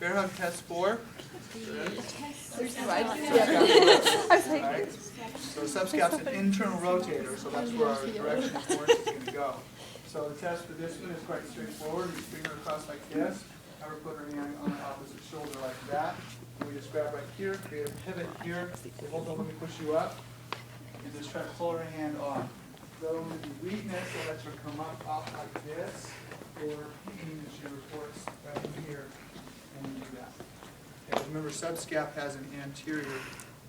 Bear hug test 4. Right. So the subscap's an internal rotator, so that's where our direction of force is going to go. So the test for this one is quite straightforward. We bring her across like this, have her put her hand on the opposite shoulder like that. And we just grab right here, create a pivot here. So hold on, let me push you up. And just try to pull her hand off. So with the weakness, so let her come up off like this, or pain as she reports right in here, and do that. Okay, remember, subscap has an anterior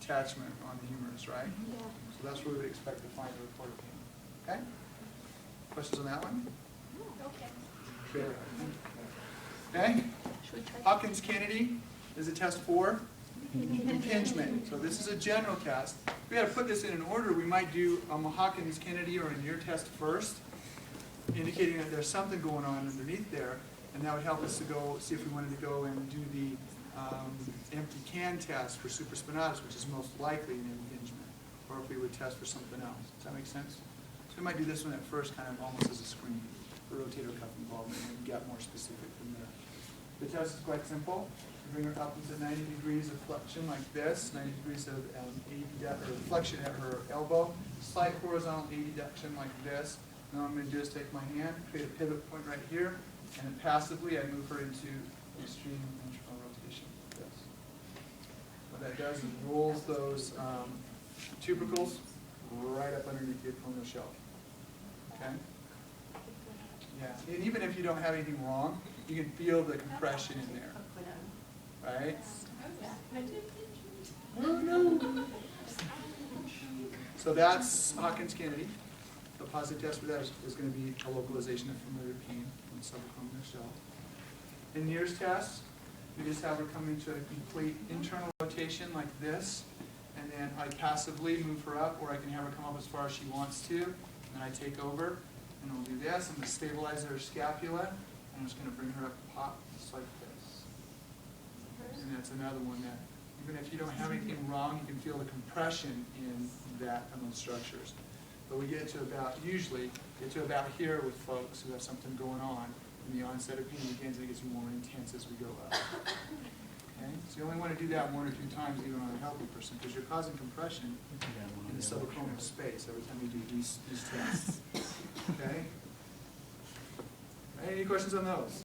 attachment on the humerus, right? Yeah. So that's where we would expect to find the report of pain. Okay? Questions on that one? Okay. Okay? Hawkins-Kennedy is a test 4. Impingement. So this is a general test. If we had to put this in an order, we might do a Hawkins-Kennedy or a near test first, indicating that there's something going on underneath there, and that would help us to go see if we wanted to go and do the empty can test for supraspinatus, which is most likely an impingement, or if we would test for something else. Does that make sense? So we might do this one at first, kind of almost as a screen for rotator cuff involvement, and get more specific from there. The test is quite simple. We bring her up into 90 degrees of flexion like this, 90 degrees of flexion at her elbow, slight horizontal adduction like this. And all I'm going to do is take my hand, create a pivot point right here, and then passively I move her into extreme internal rotation like this. What that does is rolls those tubercles right up underneath the acromial shelf. Okay? Yeah, and even if you don't have anything wrong, you can feel the compression in there. Right? Oh no! So that's Hawkins-Kennedy. The positive test for that is going to be a localization of familiar pain on the subacromial shelf. In Neer's test, we just have her come into a complete internal rotation like this, and then I passively move her up, or I can have her come up as far as she wants to, and I take over, and we'll do this. I'm going to stabilize her scapula, and I'm just going to bring her up pop, just like this. And that's another one that, even if you don't have anything wrong, you can feel the compression in that in those structures. But we get to about, usually, get to about here with folks who have something going on, and the onset of pain begins and it gets more intense as we go up. Okay? So you only want to do that 1 or 2 times even on a healthy person, because you're causing compression in the subacromial space every time you do these tests. Okay? Any questions on those?